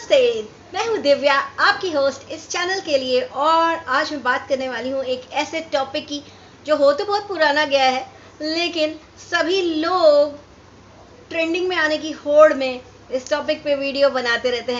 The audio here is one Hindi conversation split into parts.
नमस्ते, मैं हूँ दिव्या, आपकी होस्ट इस चैनल के लिए। और आज मैं बात करने वाली हूँ एक ऐसे टॉपिक की जो हो तो बहुत पुराना गया है, लेकिन सभी लोग ट्रेंडिंग में आने की होड़ में इस टॉपिक पे वीडियो बनाते रहते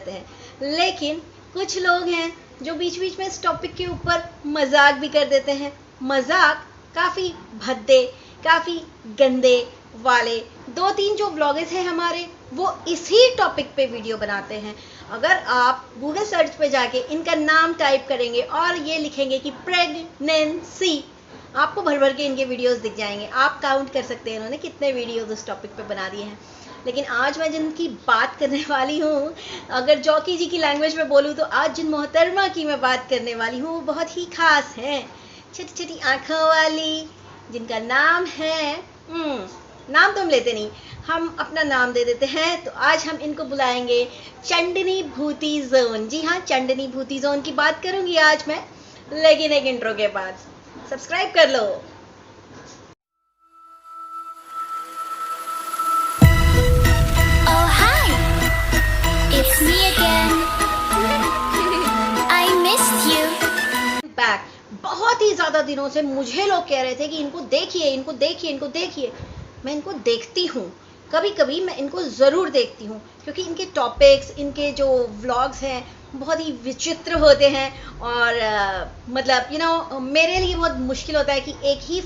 हैं। लेकिन कुछ लोग हैं जो बीच बीच में इस टॉपिक के ऊपर मजाक भी कर देते हैं। मजाक काफ़ी भद्दे, काफ़ी गंदे वाले 2-3 जो ब्लॉगर्स हैं हमारे, वो इसी टॉपिक पे वीडियो बनाते हैं। अगर आप गूगल सर्च पे जाके इनका नाम टाइप करेंगे और ये लिखेंगे कि प्रेगनेंसी, आपको भर भर के इनके वीडियोस दिख जाएंगे। आप काउंट कर सकते हैं इन्होंने कितने वीडियोस उस टॉपिक पे बना दिए हैं। लेकिन आज मैं जिनकी बात करने वाली हूँ, अगर जॉकी जी की लैंग्वेज में बोलूँ तो आज जिन मोहतरमा की मैं बात करने वाली हूँ वो बहुत ही खास हैं। छोटी छोटी आँखों वाली, जिनका नाम है नाम तो हम लेते नहीं, हम अपना नाम दे देते हैं। तो आज हम इनको बुलाएंगे चंदनी भूती जोन। जी हाँ, चंदनी भूती जोन की बात करूंगी आज मैं, लेकिन एक इंट्रो के बाद। सब्सक्राइब कर लो। Oh hi, it's me again. I missed you. Back बहुत ही ज्यादा दिनों से मुझे लोग कह रहे थे कि इनको देखिए, इनको देखिए, इनको देखिए। मैं इनको देखती हूँ, कभी कभी मैं इनको ज़रूर देखती हूँ, क्योंकि इनके टॉपिक्स, इनके जो व्लॉग्स हैं बहुत ही विचित्र होते हैं। और मतलब मेरे लिए बहुत मुश्किल होता है कि एक ही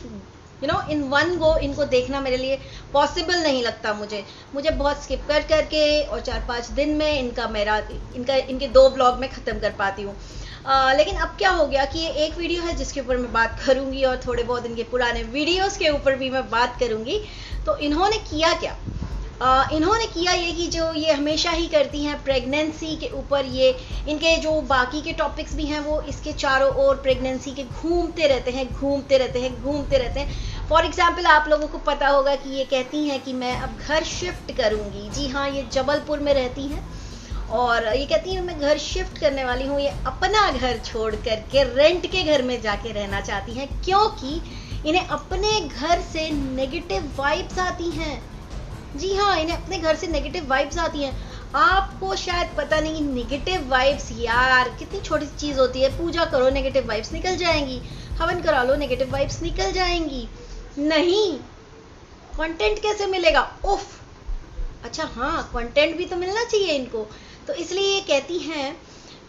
इन वन गो इनको देखना मेरे लिए पॉसिबल नहीं लगता। मुझे बहुत स्किप कर करके और 4-5 दिन में इनके 2 व्लॉग में ख़त्म कर पाती हूँ। लेकिन अब क्या हो गया कि ये एक वीडियो है जिसके ऊपर मैं बात करूंगी और थोड़े बहुत इनके पुराने वीडियोस के ऊपर भी मैं बात करूंगी। तो इन्होंने किया क्या? इन्होंने किया ये कि जो ये हमेशा ही करती हैं, प्रेगनेंसी के ऊपर ये इनके जो बाकी के टॉपिक्स भी हैं वो इसके चारों ओर प्रेगनेंसी के घूमते रहते हैं। फॉर एग्जाम्पल, आप लोगों को पता होगा कि ये कहती हैं कि मैं अब घर शिफ्ट करूंगी। जी हाँ, ये जबलपुर में रहती हैं और ये कहती है मैं घर शिफ्ट करने वाली हूँ। ये अपना घर छोड़ करके रेंट के घर में जाके रहना चाहती हैं, क्योंकि इन्हें अपने घर से नेगेटिव वाइब्स आती हैं। जी हाँ, इन्हें अपने घर से नेगेटिव वाइब्स आती हैं। आपको शायद पता नहीं, नेगेटिव वाइब्स यार कितनी छोटी सी चीज़ होती है। पूजा करो, नेगेटिव वाइब्स निकल जाएंगी। हवन करा लो, नेगेटिव वाइब्स निकल जाएंगी। नहीं, कंटेंट कैसे मिलेगा? उफ, अच्छा हाँ, कंटेंट भी तो मिलना चाहिए इनको। तो इसलिए ये कहती हैं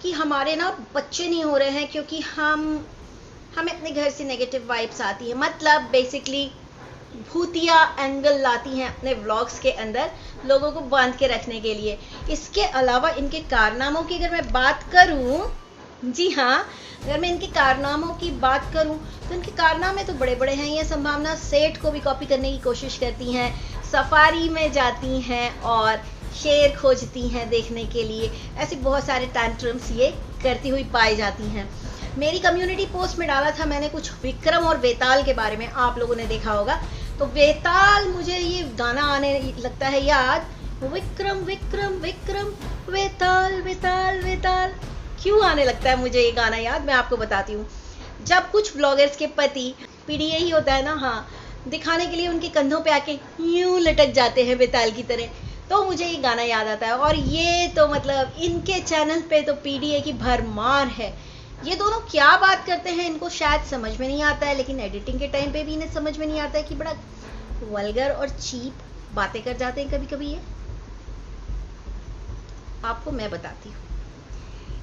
कि हमारे ना बच्चे नहीं हो रहे हैं क्योंकि हमें अपने घर से नेगेटिव वाइब्स आती है। मतलब बेसिकली भूतिया एंगल लाती हैं अपने व्लॉग्स के अंदर लोगों को बांध के रखने के लिए। इसके अलावा इनके कारनामों की अगर मैं बात करूं, जी हाँ, अगर मैं इनके कारनामों की बात करूं तो इनके कारनामे तो बड़े बड़े हैं। ये संभावना सेठ को भी कॉपी करने की कोशिश करती हैं, सफारी में जाती हैं और शेर खोजती हैं देखने के लिए। ऐसे बहुत सारे टैंट्रम्स ये करती हुई पाई जाती हैं। मेरी कम्युनिटी पोस्ट में डाला था मैंने कुछ विक्रम और वेताल के बारे में, आप लोगों ने देखा होगा। तो वेताल, मुझे ये गाना आने लगता है याद, विक्रम विक्रम विक्रम वेताल वेताल वेताल, क्यों आने लगता है मुझे ये गाना याद? मैं आपको बताती हूँ। जब कुछ ब्लॉगर्स के पति, पीडीए ही होता है ना, हाँ, दिखाने के लिए उनके कंधों पे आके यूं लटक जाते हैं वेताल की तरह, तो मुझे ये गाना याद आता है। और ये तो मतलब इनके चैनल पे तो पीडीए की भरमार है। ये दोनों क्या बात करते हैं इनको शायद समझ में नहीं आता है, लेकिन एडिटिंग के टाइम पे भी इन्हें समझ में नहीं आता है कि बड़ा वल्गर और चीप बातें कर जाते हैं कभी कभी ये। आपको मैं बताती हूँ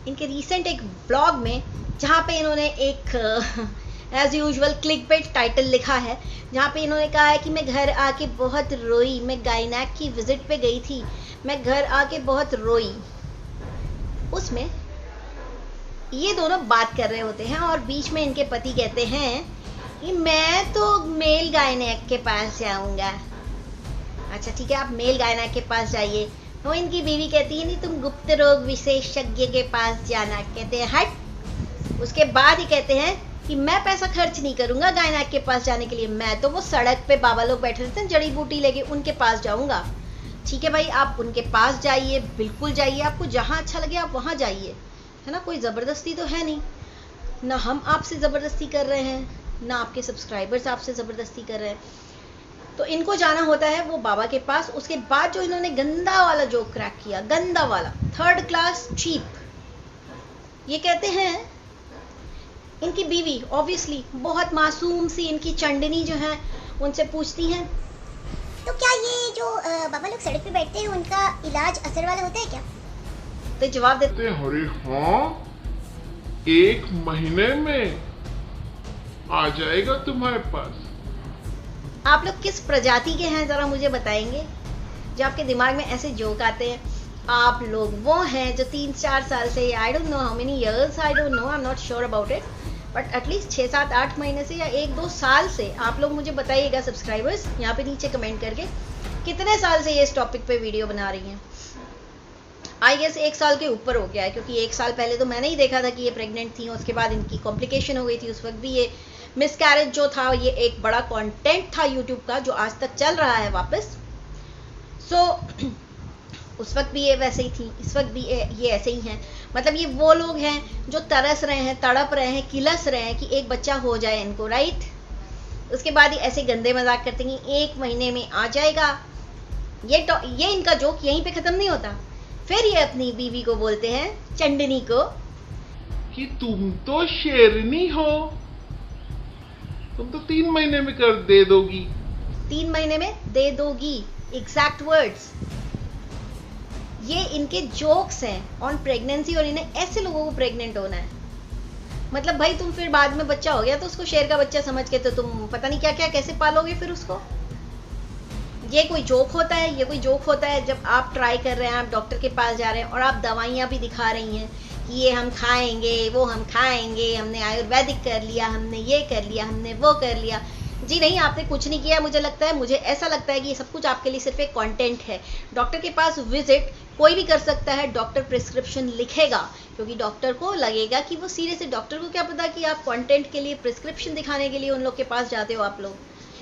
इनके रीसेंट एक ब्लॉग में, जहाँ पे इन्होंने एक as usual click bait title लिखा है, जहाँ पे इन्होंने कहा है कि मैं घर आके बहुत रोई, मैं गायनेक की विजिट पे गई थी, मैं घर आके बहुत रोई। उसमें ये दोनों बात कर रहे होते हैं और बीच में इनके पति कहते हैं कि मैं तो मेल गायनेक के पास जाऊंगा। अच्छा ठीक है, आप मेल गायनेक के पास जाइए। तो इनकी बीवी कहती है नहीं, तुम गुप्त रोग विशेषज्ञ के पास जाना। कहते हैं हट। उसके बाद ही कहते हैं कि मैं पैसा खर्च नहीं करूंगा गायनेक के पास जाने के लिए, मैं तो वो सड़क पे बाबा लोग बैठे रहते हैं जड़ी बूटी लेके, उनके पास जाऊंगा। ठीक है भाई, आप उनके पास जाइए, बिल्कुल जाइए, आपको जहाँ अच्छा लगे आप वहाँ जाइए, है ना। कोई ज़बरदस्ती तो है नहीं, ना हम आपसे ज़बरदस्ती कर रहे हैं, ना आपके सब्सक्राइबर्स आपसे ज़बरदस्ती कर रहे हैं। तो इनको जाना होता है वो बाबा के पास। उसके बाद जो इन्होंने गंदा वाला जोक क्रैक किया, गंदा वाला, 3rd क्लास चीप, ये कहते हैं इनकी बीवी ऑब्वियसली बहुत मासूम सी इनकी चंडनी जो है उनसे पूछती हैं, तो क्या ये जो बाबा लोग सड़क पे बैठते हैं उनका इलाज असर वाला होता है क्या? तो जवाब देते अरे हाँ, 1 महीने में आ जाएगा तुम्हारे पास। आप लोग किस प्रजाति के हैं जरा मुझे बताएंगे जो आपके दिमाग में ऐसे जोक आते हैं? आप लोग वो हैं जो 3-4 साल से, I don't know how many years, I don't know, I am not sure about it, but at least 6-7-8 महीने से या 1-2 साल से आप लोग मुझे बताइएगा सब्सक्राइबर्स यहाँ पे नीचे कमेंट करके, कितने साल से ये इस टॉपिक पे वीडियो बना रही हैं। आई गेस 1 साल के ऊपर हो गया है, क्योंकि 1 साल पहले तो मैंने ही देखा था कि ये प्रेग्नेंट थी, उसके बाद इनकी कॉम्प्लिकेशन हो गई थी। उस वक्त भी ये मिसकैरेज जो था ये एक बड़ा कंटेंट था यूट्यूब का जो आज तक चल रहा है वापस। सो उस वक्त भी ये वैसे ही थी, इस वक्त भी ये ऐसे ही हैं। मतलब ये वो लोग हैं जो तरस रहे हैं, तड़प रहे हैं, किलस रहे हैं कि एक बच्चा हो जाए इनको, राइट। उसके बाद ये ऐसे गंदे मजाक करते हैं कि 1 महीने में आ जाएगा। ये इनका जोक यहीं पे खत्म नहीं होता। फिर ये अपनी बीवी को बोलते हैं, चंडनी को, कि तुम तो शेरनी हो, तुम तो 3 महीने में कर दे दोगी। 3 महीने में दे दोगी, एग्जैक्ट वर्ड्स। ये इनके जोक्स हैं ऑन प्रेगनेंसी, और इन्हें ऐसे लोगों को प्रेग्नेंट होना है। मतलब भाई तुम फिर बाद में बच्चा हो गया तो उसको शेर का बच्चा समझ के तो तुम पता नहीं क्या क्या कैसे पालोगे फिर उसको। ये कोई जोक होता है? ये कोई जोक होता है जब आप ट्राई कर रहे हैं, आप डॉक्टर के पास जा रहे हैं और आप दवाइयाँ भी दिखा रही हैं कि ये हम खाएंगे, वो हम खाएंगे, हमने आयुर्वेदिक कर लिया, हमने ये कर लिया, हमने वो कर लिया। जी नहीं, आपने कुछ नहीं किया। मुझे लगता है, मुझे ऐसा लगता है कि ये सब कुछ आपके लिए सिर्फ एक कंटेंट है। डॉक्टर के पास विजिट कोई भी कर सकता है, डॉक्टर प्रिस्क्रिप्शन लिखेगा क्योंकि डॉक्टर को लगेगा कि वो सीरियस है। डॉक्टर को क्या पता कि आप कंटेंट के लिए, प्रिस्क्रिप्शन दिखाने के लिए उन लोग के पास जाते हो आप लोग,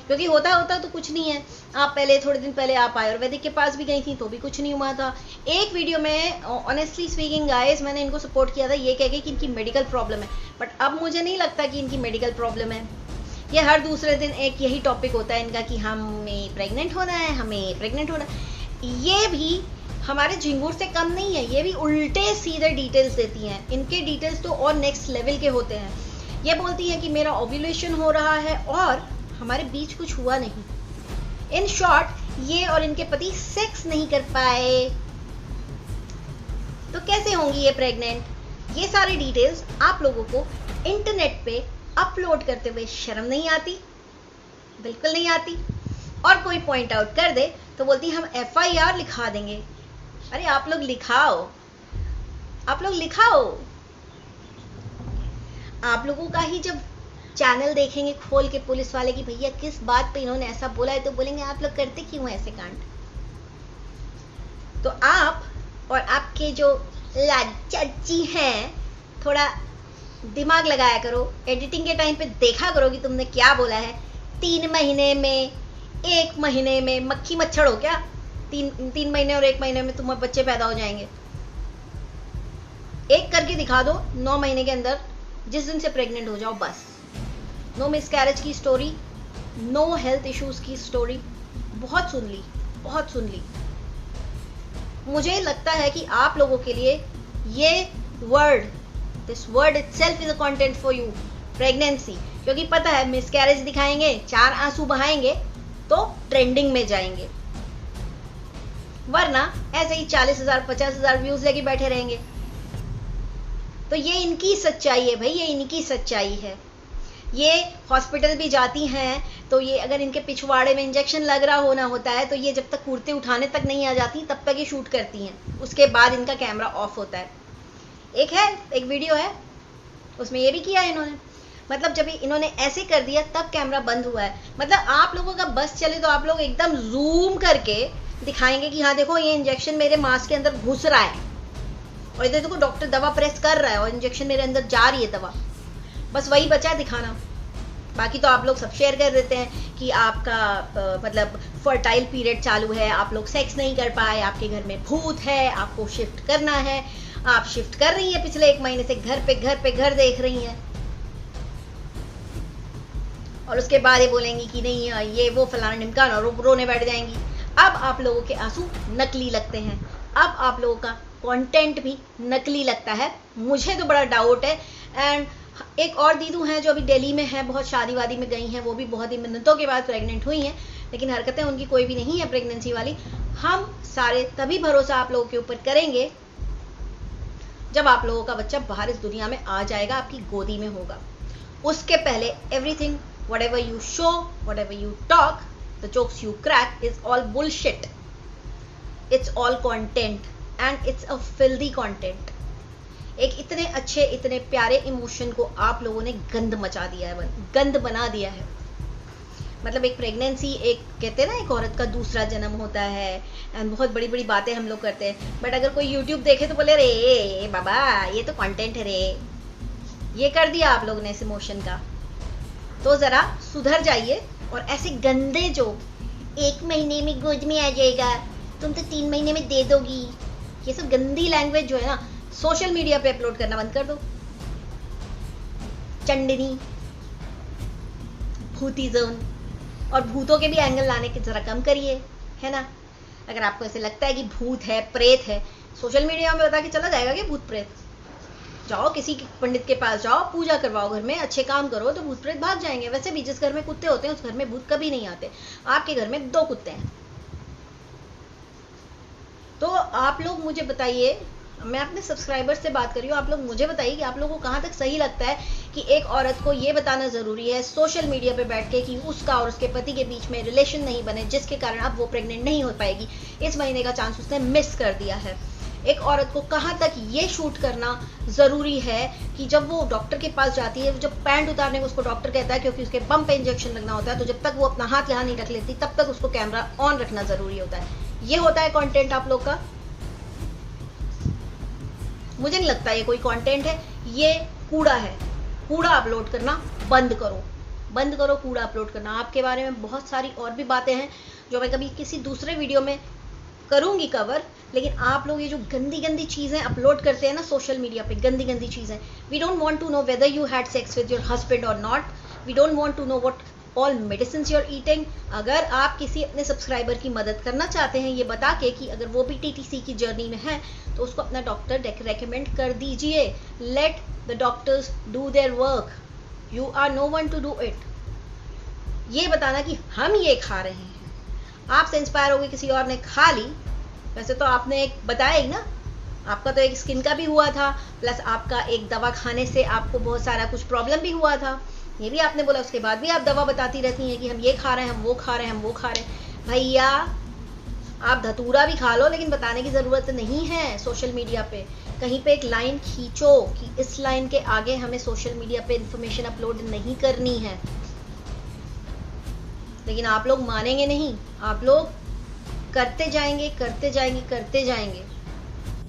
क्योंकि होता तो कुछ नहीं है। आप पहले थोड़े दिन पहले आप आयुर्वेदिक के पास भी गई थी तो भी कुछ नहीं हुआ था। एक वीडियो में ऑनेस्टली स्पीकिंग गाइस मैंने इनको सपोर्ट किया था ये कह के कि इनकी मेडिकल प्रॉब्लम है, बट अब मुझे नहीं लगता कि इनकी मेडिकल प्रॉब्लम है। ये हर दूसरे दिन एक यही टॉपिक होता है इनका कि हमें प्रेग्नेंट होना है, हमें प्रेग्नेंट होना है। ये भी हमारे झिंगुर से कम नहीं है, ये भी उल्टे सीधे डिटेल्स देती हैं। इनके डिटेल्स तो और नेक्स्ट लेवल के होते हैं। ये बोलती है कि मेरा ओव्यूलेशन हो रहा है और हमारे बीच कुछ हुआ नहीं। इन शॉर्ट, ये और इनके पति सेक्स नहीं कर पाए, तो कैसे होंगी ये प्रेग्नेंट? ये सारी डिटेल्स आप लोगों को इंटरनेट पे अपलोड करते हुए शर्म नहीं आती? बिल्कुल नहीं आती। और कोई पॉइंट आउट कर दे तो बोलती हम FIR लिखा देंगे। अरे आप लोग लिखाओ, आप लोग लिखाओ। आप लोगों का ही जब चैनल देखेंगे खोल के पुलिस वाले कि भैया किस बात पे इन्होंने ऐसा बोला है, तो बोलेंगे आप लोग करते क्यों ऐसे कांड। तो आप और आपके जो चाची हैं थोड़ा दिमाग लगाया करो, एडिटिंग के टाइम पे देखा करो कि तुमने क्या बोला है। 3 महीने में, 1 महीने में मक्खी मच्छर हो क्या? 3 महीने और 1 महीने में तुम्हारे बच्चे पैदा हो जाएंगे। एक करके दिखा दो 9 महीने के अंदर, जिस दिन से प्रेग्नेंट हो जाओ बस। नो मिसकैरेज की स्टोरी, नो हेल्थ इश्यूज की स्टोरी। बहुत सुन ली, बहुत सुन ली। मुझे लगता है कि आप लोगों के लिए ये word, this word itself is a content for you, pregnancy. क्योंकि पता है मिसकैरेज दिखाएंगे, 4 आंसू बहाएंगे तो ट्रेंडिंग में जाएंगे, वरना ऐसे ही 40,000 50,000 व्यूज लेके बैठे रहेंगे। तो ये इनकी सच्चाई है भाई, ये इनकी सच्चाई है। ये हॉस्पिटल भी जाती हैं तो ये अगर इनके पिछवाड़े में इंजेक्शन लग रहा होना होता है तो ये जब तक कुर्ते उठाने तक नहीं आ जाती तब तक ये शूट करती हैं, उसके बाद इनका कैमरा ऑफ होता है। एक वीडियो है उसमें ये भी किया है इन्होंने। मतलब जब इन्होंने ऐसे कर दिया तब कैमरा बंद हुआ है। मतलब आप लोगों का बस चले तो आप लोग एकदम जूम करके दिखाएंगे कि हाँ देखो ये इंजेक्शन मेरे मांस के अंदर घुस रहा है और इधर देखो डॉक्टर दवा प्रेस कर रहा है और इंजेक्शन मेरे अंदर जा रही है दवा। बस वही बचा है दिखाना। बाकी तो आप लोग सब शेयर कर देते हैं कि आपका मतलब फर्टाइल पीरियड चालू है, आप लोग सेक्स नहीं कर पाए, आपके घर में भूत है, आपको शिफ्ट करना है। आप शिफ्ट कर रही हैं पिछले 1 महीने से, घर पे घर देख रही हैं। और उसके बाद ये बोलेंगी कि नहीं ये वो फलाना ढिमकाना, और रोने बैठ जाएंगी। अब आप लोगों के आंसू नकली लगते हैं, अब आप लोगों का कंटेंट भी नकली लगता है, मुझे तो बड़ा डाउट है। एंड एक और दीदू हैं जो अभी दिल्ली में हैं, बहुत शादी वादी में गई हैं, वो भी बहुत ही मिन्नतों के बाद प्रेग्नेंट हुई हैं, लेकिन हरकतें उनकी कोई भी नहीं है प्रेगनेंसी वाली। हम सारे तभी भरोसा आप लोगों के ऊपर करेंगे जब आप लोगों का बच्चा बाहर इस दुनिया में आ जाएगा, आपकी गोदी में होगा। उसके पहले everything, whatever you show, whatever you talk, the jokes you crack is all bullshit. It's all content and it's a filthy content. एक इतने अच्छे इतने प्यारे इमोशन को आप लोगों ने गंद मचा दिया है, गंद बना दिया है। मतलब एक प्रेगनेंसी, एक कहते हैं ना एक औरत का दूसरा जन्म होता है, एंड बहुत बड़ी बड़ी बातें हम लोग करते हैं, बट अगर कोई यूट्यूब देखे तो बोले रे बाबा ये तो कंटेंट है रे, ये कर दिया आप लोगों ने इस इमोशन का। तो जरा सुधर जाइए, और ऐसे गंदे जो 1 महीने में गोद में आ जाएगा, तुम तो 3 महीने में दे दोगी, ये सब गंदी लैंग्वेज जो है ना, सोशल मीडिया पे अपलोड करना बंद कर दो। चंडनी, भूती जोन और भूतों के भी एंगल लाने की जरा कम करिए, है ना। अगर आपको ऐसे लगता है कि भूत है, प्रेत है, सोशल मीडिया में बता के चला जाएगा कि भूत प्रेत, जाओ किसी पंडित के पास जाओ, पूजा करवाओ, घर में अच्छे काम करो तो भूत प्रेत भाग जाएंगे। वैसे भी जिस घर में कुत्ते होते हैं उस घर में भूत कभी नहीं आते। आपके घर में 2 कुत्ते हैं। तो आप लोग मुझे बताइए, मैं अपने सब्सक्राइबर्स से बात कर रही हूँ, आप लोग मुझे बताइए कि आप लोगों को कहाँ तक सही लगता है कि एक औरत को ये बताना जरूरी है सोशल मीडिया पे बैठ के कि उसका और उसके पति के बीच में रिलेशन नहीं बने, जिसके कारण अब वो प्रेग्नेंट नहीं हो पाएगी। इस महीने का चांस उसने मिस कर दिया है। एक औरत को कहाँ तक ये शूट करना जरूरी है कि जब वो डॉक्टर के पास जाती है, जब पैंट उतारने को उसको डॉक्टर कहता है क्योंकि उसके बम पे इंजेक्शन लगना होता है, तो जब तक वो अपना हाथ यहाँ नहीं रख लेती तब तक उसको कैमरा ऑन रखना जरूरी होता है। ये होता है कंटेंट आप लोग का। मुझे नहीं लगता ये कोई कंटेंट है, ये कूड़ा है। कूड़ा अपलोड करना बंद करो, बंद करो कूड़ा अपलोड करना। आपके बारे में बहुत सारी और भी बातें हैं जो मैं कभी किसी दूसरे वीडियो में करूंगी कवर, लेकिन आप लोग ये जो गंदी गंदी चीजें अपलोड करते हैं ना सोशल मीडिया पे, गंदी गंदी चीजें, we don't want to know whether you had sex with your husband और not, we don't want to know what all medicine you are eating. अगर आप किसी अपने सब्सक्राइबर की मदद करना चाहते हैं ये बता के कि अगर वो भी टीटीसी की जर्नी में है तो उसको अपना डॉक्टर रेकमेंड कर दीजिए। Let the doctors do their work, you are no one to do it. ये बताना कि हम ये खा रहे हैं, आपसे इंस्पायर होकर किसी और ने खा ली। वैसे तो आपने एक बताया ही ना, आपका तो एक स्किन का भी हुआ था, प्लस आपका एक दवा खाने से आपको बहुत सारा कुछ प्रॉब्लम भी हुआ था, ये भी आपने बोला। उसके बाद भी आप दवा बताती रहती हैं कि हम ये खा रहे हैं, हम वो खा रहे हैं, हम वो खा रहे हैं। भैया आप धतूरा भी खा लो, लेकिन बताने की जरूरत नहीं है सोशल मीडिया पे। कहीं पे एक लाइन खींचो कि इस लाइन के आगे हमें सोशल मीडिया पे इंफॉर्मेशन अपलोड नहीं करनी है। लेकिन आप लोग मानेंगे नहीं, आप लोग करते जाएंगे करते जाएंगे करते जाएंगे।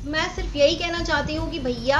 मैं सिर्फ यही कहना चाहती हूँ कि भैया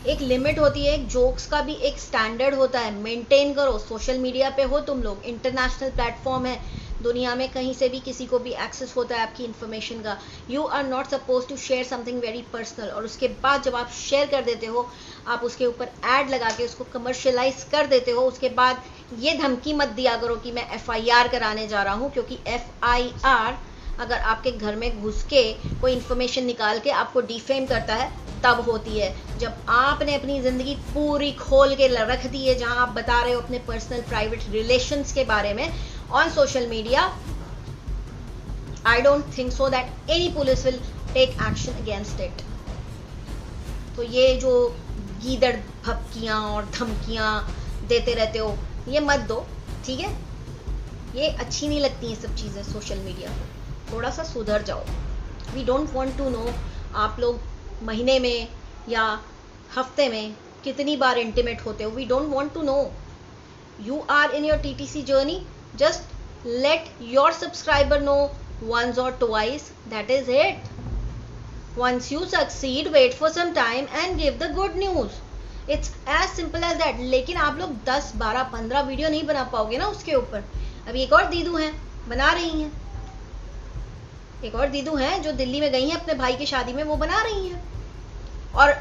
एक लिमिट होती है, एक जोक्स का भी एक स्टैंडर्ड होता है, मेंटेन करो। सोशल मीडिया पे हो तुम लोग, इंटरनेशनल प्लेटफॉर्म है, दुनिया में कहीं से भी किसी को भी एक्सेस होता है आपकी इन्फॉर्मेशन का। You are not suppose to share something very personal, और उसके बाद जब आप शेयर कर देते हो, आप उसके ऊपर ऐड लगा के उसको कमर्शियलाइज कर देते हो। उसके बाद ये धमकी मत दिया करो कि मैं FIR कराने जा रहा हूँ, क्योंकि FIR अगर आपके घर में घुस के कोई इन्फॉर्मेशन निकाल के आपको डिफेम करता है तब होती है, जब आपने अपनी जिंदगी पूरी खोल के रख दी है, जहां आप बता रहे हो अपने पर्सनल प्राइवेट रिलेशंस के बारे में on social media. I don't think so that any police will take action against it. तो ये जो गीदड़ भपकियां और धमकियां देते रहते हो, ये मत दो, ठीक है। ये अच्छी नहीं लगती ये सब चीजें सोशल मीडिया पे, थोड़ा सा सुधर जाओ। We don't want to know आप लोग महीने में या हफ्ते में कितनी बार इंटीमेट होते हो। We don't want to know. You are in your TTC journey, just let your subscriber know once or twice, that is it. Once you succeed, wait for some time and give the good news. It's as simple as that. लेकिन आप लोग 10, 12, 15 वीडियो नहीं बना पाओगे ना उसके ऊपर। अभी एक और दीदू हैं, बना रही हैं। एक और दीदू हैं जो दिल्ली में गई हैं अपने भाई की शादी में, वो बना रही हैं। और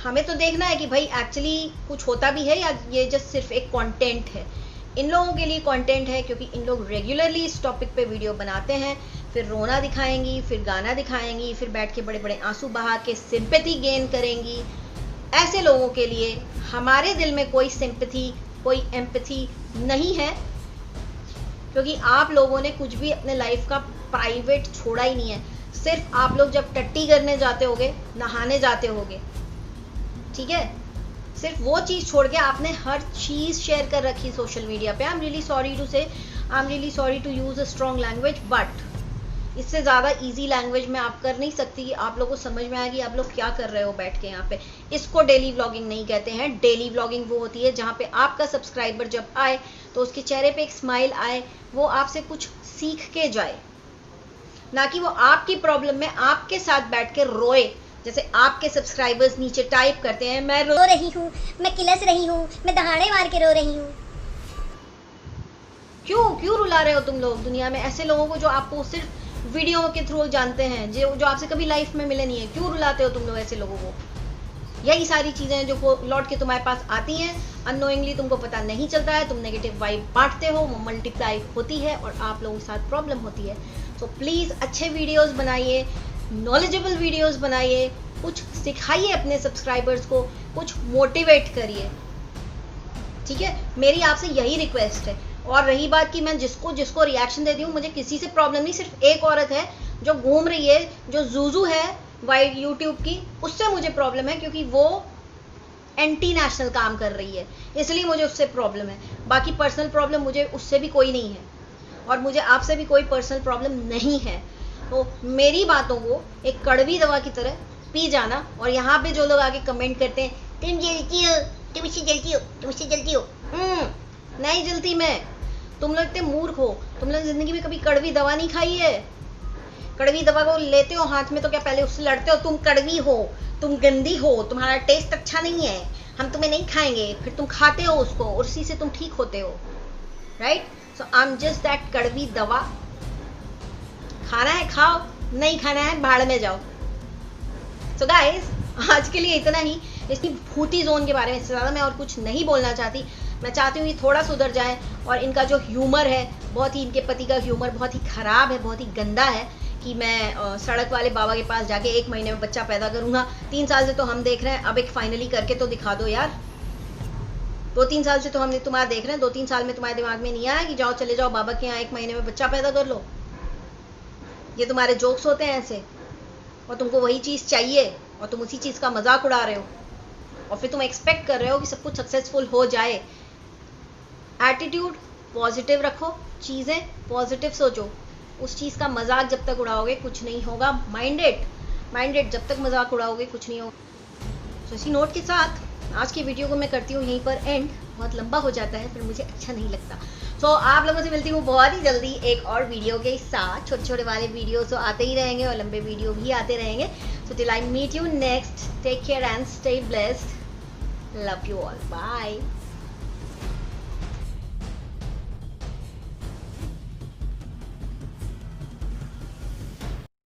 हमें तो देखना है कि भाई एक्चुअली कुछ होता भी है या ये जस्ट सिर्फ एक कंटेंट है। इन लोगों के लिए कंटेंट है, क्योंकि इन लोग रेगुलरली इस टॉपिक पे वीडियो बनाते हैं, फिर रोना दिखाएंगी, फिर गाना दिखाएंगी, फिर बैठ के बड़े बड़े आंसू बहा के सिंपैथी गेन करेंगी। ऐसे लोगों के लिए हमारे दिल में कोई सिंपैथी, कोई एम्पैथी नहीं है, क्योंकि आप लोगों ने कुछ भी अपने लाइफ का प्राइवेट छोड़ा ही नहीं है। सिर्फ आप लोग जब टट्टी करने जाते होगे, नहाने जाते होगे, ठीक है, सिर्फ वो चीज़ छोड़ के आपने हर चीज़ शेयर कर रखी सोशल मीडिया पे। I am really sorry to say, I am really sorry to use a strong language, but इससे ज़्यादा इजी लैंग्वेज में आप कर नहीं सकती कि आप लोगों को समझ में आएगी आप लोग क्या कर रहे हो बैठ के यहाँ पे। इसको डेली व्लॉगिंग नहीं कहते हैं। डेली व्लॉगिंग वो होती है जहाँ पे आपका सब्सक्राइबर जब आए तो उसके चेहरे पे एक स्माइल आए, वो आपसे कुछ सीख के जाए, ना कि वो आपकी प्रॉब्लम में आपके साथ बैठ के रोए। जैसे आपके सब्सक्राइबर्स नीचे टाइप करते हैं, मैं रो रही हूँ, मैं किलस रही हूँ, मैं दहाड़े मार के रो रही हूँ। क्यों रुला रहे हो तुम लोग दुनिया में ऐसे लोगों को जो आपको सिर्फ वीडियो के थ्रू जानते हैं, जो आपसे कभी लाइफ में मिले नहीं है? क्यों रुलाते हो तुम लोग ऐसे लोगों को? यही सारी चीजें हैं जो लौट के तुम्हारे पास आती हैं, अननोइंगली तुमको पता नहीं चलता है, तुम नेगेटिव वाइब बांटते हो, वो मल्टीप्लाई होती है और आप लोगों के साथ प्रॉब्लम होती है। तो प्लीज अच्छे वीडियोस बनाइए, नॉलेजेबल वीडियोस बनाइए, कुछ सिखाइए अपने सब्सक्राइबर्स को, कुछ मोटिवेट करिए, ठीक है? मेरी आपसे यही रिक्वेस्ट है। और रही बात कि मैं जिसको रिएक्शन देती हूँ, मुझे किसी से प्रॉब्लम नहीं, सिर्फ एक औरत है जो घूम रही है, जो जूजू है वाइड यूट्यूब की, उससे मुझे प्रॉब्लम है, क्योंकि वो एंटी नेशनल काम कर रही है, इसलिए मुझे उससे प्रॉब्लम है। बाकी पर्सनल प्रॉब्लम मुझे उससे भी कोई नहीं है, और मुझे आपसे भी कोई पर्सनल प्रॉब्लम नहीं है। तो मेरी बातों को एक कड़वी दवा की तरह पी जाना। और यहाँ पे जो लोग आगे कमेंट करते हैं, तुम जलती हो, तुम इससे जलती हो, तुम इससे जलती हो, नहीं जलती मैं। तुम लोग इतने मूर्ख हो, तुम लोग जिंदगी में कभी कड़वी दवा नहीं खाई है। कड़वी दवा को लेते हो हाथ में तो क्या पहले उससे लड़ते हो, तुम कड़वी हो, तुम गंदी हो, तुम्हारा टेस्ट अच्छा नहीं है, हम तुम्हें नहीं खाएंगे, फिर तुम खाते हो उसको, उसी से तुम ठीक होते हो, right? So I am just that कड़वी दवा। खाना है खाओ, नहीं खाना है भाड़ में जाओ। सो गाइस, आज के लिए इतना ही। इसकी भूती जोन के बारे में इससे ज़्यादा मैं और कुछ नहीं बोलना चाहती। मैं चाहती हूँ ये थोड़ा सुधर जाए, और इनका जो ह्यूमर है बहुत ही, इनके पति का ह्यूमर बहुत ही ख़राब है, बहुत ही गंदा है, कि मैं सड़क वाले बाबा के पास जाके 1 महीने में बच्चा पैदा करूँगा। 3 साल से तो हम देख रहे हैं, अब एक फाइनली करके तो दिखा दो यार। 2-3 साल से तो हमने तुम्हारा देख रहे हैं, 2-3 साल में तुम्हारे दिमाग में नहीं आया कि जाओ चले जाओ बाबा के यहाँ 1 महीने में बच्चा पैदा कर लो? ये तुम्हारे जोक्स होते हैं ऐसे, और तुमको वही चीज़ चाहिए और तुम उसी चीज़ का मजाक उड़ा रहे हो, और फिर तुम एक्सपेक्ट कर रहे हो कि सब कुछ सक्सेसफुल हो जाए। एटीट्यूड पॉजिटिव रखो, चीज़ें पॉजिटिव सोचो। उस चीज़ का मजाक जब तक उड़ाओगे कुछ नहीं होगा। माइंडेड जब तक मजाक उड़ाओगे कुछ नहीं होगा। तो इसी नोट के साथ आज की वीडियो को मैं करती हूँ यहीं पर एंड। बहुत लंबा हो जाता है, फिर मुझे अच्छा नहीं लगता। तो आप लोगों से मिलती हूँ बहुत ही जल्दी एक और वीडियो के साथ। छोटे छोटे वाले वीडियो तो आते ही रहेंगे और लंबे वीडियो भी आते रहेंगे। So till I meet you next, take care and stay blessed. Love you all. Bye.